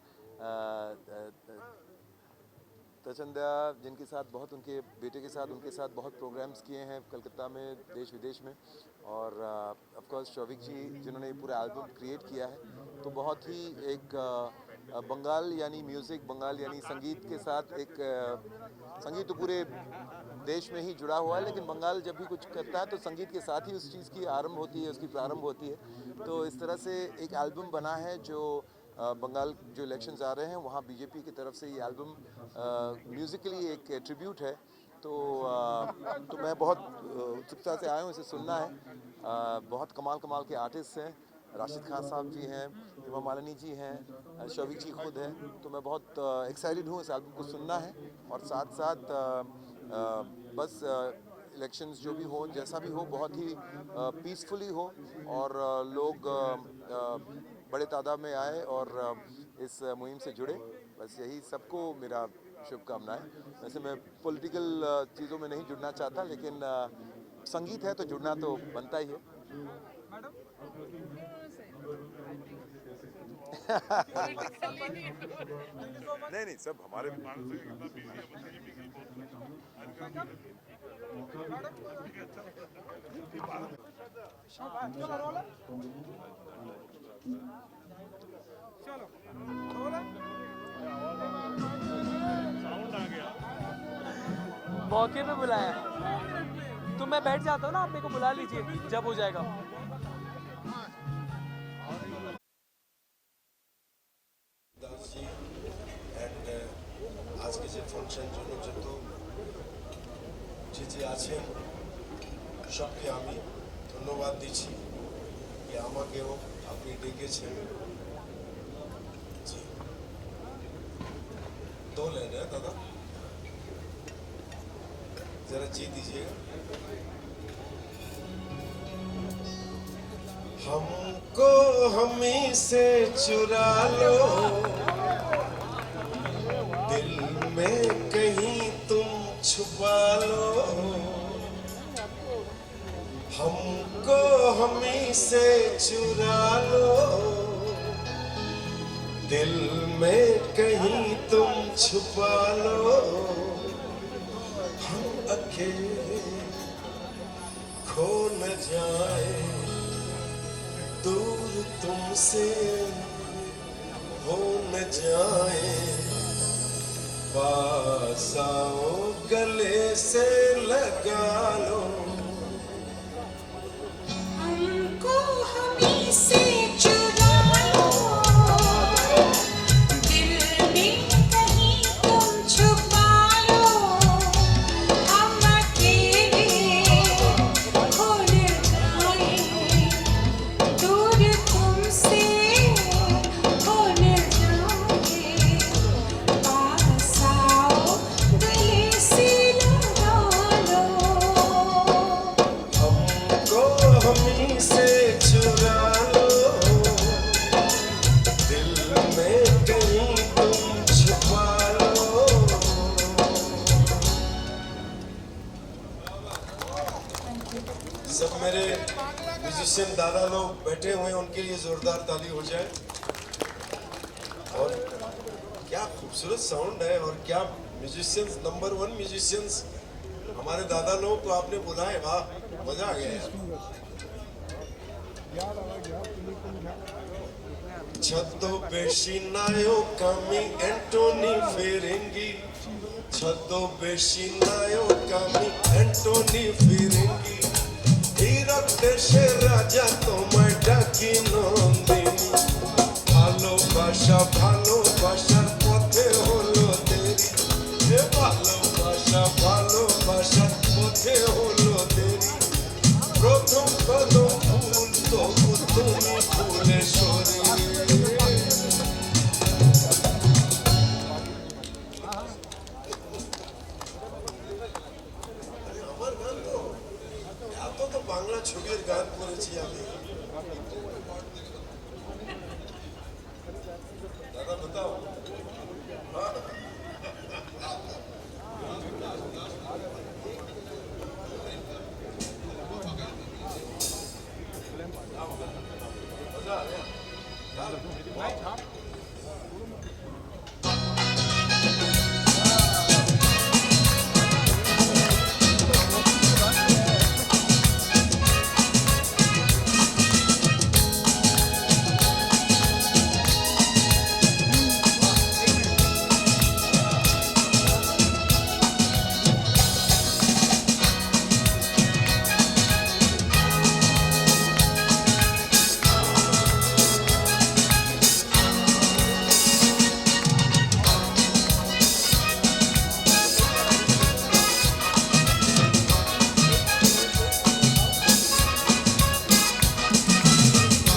तचंदा जिनके साथ बहुत, उनके बेटे के साथ उनके साथ बहुत प्रोग्राम्स किए हैं कलकत्ता में, देश विदेश में, और ऑफ कोर्स शौविक जी जिन्होंने पूरा एल्बम क्रिएट किया है. तो बहुत ही एक बंगाल यानी म्यूज़िक, बंगाल यानी संगीत के साथ एक संगीत तो पूरे देश में ही जुड़ा हुआ है, लेकिन बंगाल जब भी कुछ करता है तो संगीत के साथ ही उस चीज़ की आरंभ होती है, उसकी प्रारंभ होती है. तो इस तरह से एक एल्बम बना है जो बंगाल जो इलेक्शंस आ रहे हैं वहाँ बीजेपी की तरफ से ये एल्बम म्यूज़िकली एक ट्रिब्यूट है. तो मैं बहुत उत्सुकता से आया हूँ, इसे सुनना है. बहुत कमाल के आर्टिस्ट हैं, राशिद खान साहब जी हैं, हेमा मालिनी जी हैं, शौविक जी खुद हैं. तो मैं बहुत एक्साइटेड हूँ इस एल्बम को सुनना है, और साथ साथ बस इलेक्शंस जो भी हो, जैसा भी हो, बहुत ही पीसफुली हो, और लोग बड़े तादाद में आए और इस मुहिम से जुड़े. बस यही सबको मेरा शुभकामनाएं. वैसे मैं पॉलिटिकल चीज़ों में नहीं जुड़ना चाहता, लेकिन संगीत है तो जुड़ना तो बनता ही है. नहीं सब हमारे चलो मौके पे बुलाया है तो मैं बैठ जाता हूँ ना, आप मेरे को बुला लीजिए जब हो जाएगा. আজকে যে ফাংশন জন্য যত যে আছেন সবকে আমি ধন্যবাদ দিচ্ছি যে আমাকেও আপনি ডেকেছেন. জি दो लेना है दादा, जरा जी दीजिएगा. हमको हमी से चुरा लो, दिल में कहीं तुम छुपा लो, हमको हमी से चुरा लो, दिल में कहीं तुम छुपा लो, हम अकेले खो न जाए, दूर तुमसे हो न जाए, पास आओ गले से लगा लो, हमको हमी से चुरा लो, दिल में कहीं तुम छुपा लो, हम अकेले खो न जाए, दूर तुमसे हो न जाए, पास आओ गले से लगा लो, हमको हमी से चुरा लो, दिल में कहीं तुम छुपा लो। सब मेरे म्यूजिशियन दादा लोग बैठे हुए हैं, उनके लिए जोरदार ताली हो जाए। और क्या खूबसूरत साउंड है, और क्या म्यूजिशियंस, नंबर 1 म्यूजिशियंस हमारे दादा लोग को आपने बुलाए, वाह मजा आ गया यार। छतो बेशिनायो कमी एंटोनी फेरेंगी, छतो बेशिनायो कमी एंटोनी फेरेंगी, हीरक देशे राजा তোমায় ডাকি নন্দিনী, ভালোবাসা ভালোবাসার পথে হলো দেরি, হে ভালোবাসা ভালোবাসার পথে হলো দেরি, প্রথম কদম ফুল তবু তুমি ফুলে সরে। আমার গান তো এত তো বাংলা ছবির গান করেছি আমি। দাদা बताओ।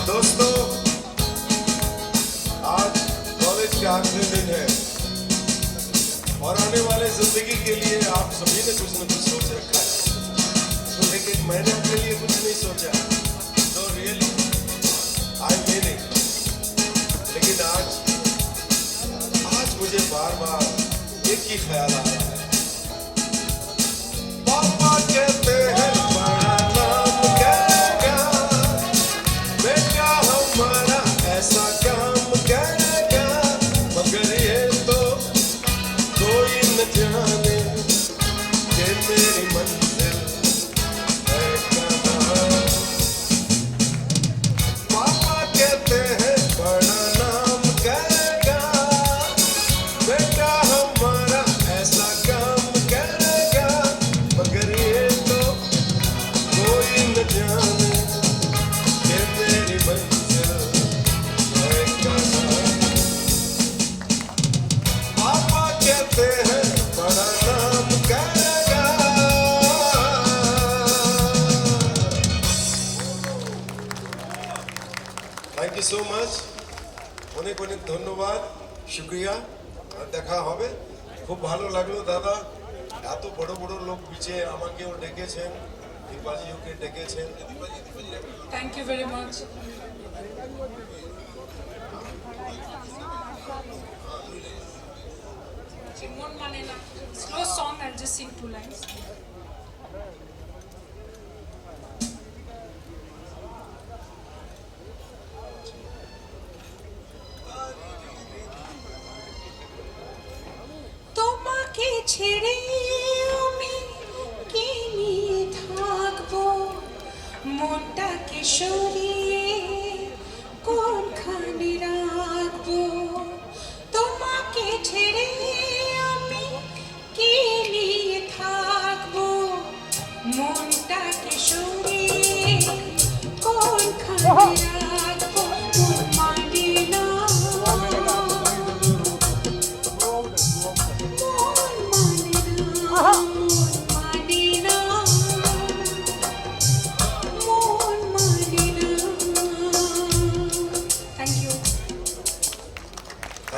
दोस्तों, आज कॉलेज का आखिरी दिन है और आने वाले जिंदगी के लिए आप सभी ने कुछ न कुछ सोच रखा है, तो लेकिन मैंने अपने लिए कुछ नहीं सोचा, तो रियली आई मीन इट। लेकिन आज मुझे बार बार एक ही ख्याल आ रहा है, पापा कहते हैं बड़ा नाम करेगा, बेटा हमारा ऐसा काम करेगा, मगर ये तो कोई न जाने कि मेरी मंजिल है कहाँ। पापा कहते हैं बड़ा नाम करेगा, बेटा हमारा ऐसा काम करेगा, मगर ये तो कोई न जाने कि मेरी मंजिल है कहाँ। पापा कहते हैं बड़ा नाम करेगा। थैंक यू सो मच, অনেক অনেক ধন্যবাদ, শুক্রিয়া, আর দেখা হবে। খুব ভালো লাগলো দাদা, এত বড় বড় লোক পিছে আমাকেও ডেকেছেন, Deepaji, you can take a chair. Thank you very much. Slow song, I'll just sing 2 lines. তোমাকে ছেড়ে আমি কি নিয়ে থাকবো মনটাকে সরিয়ে কোনখানে রাখবো তোমাকে ছেড়ে আমি কি নিয়ে থাকবো মনটাকে সরিয়ে কোনখানে রাখবো মন মানে না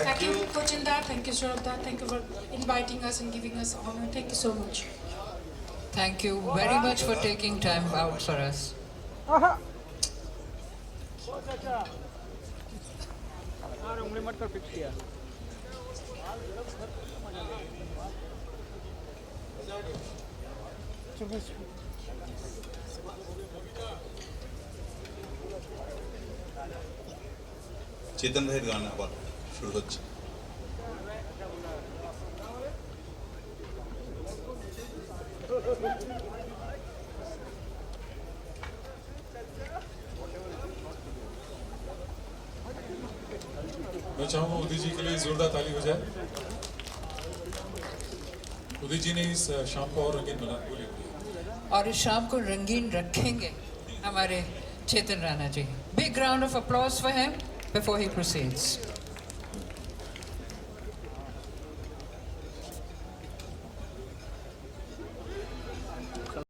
Thank you, Kochinda. Thank you, Shraddha. Thank you for inviting us and giving us honor. Thank you so much. Thank you very much for taking time out for us. চেতন ভাইয়ের গান আবার শুরু হচ্ছে। मैं चाहूँगा उदित जी के लिए जोरदार ताली हो जाए। उदित जी ने इस शाम को और रंगीन बना और इस शाम को रंगीन रखेंगे हमारे चेतन Rana ji. Big round of applause for him before he proceeds.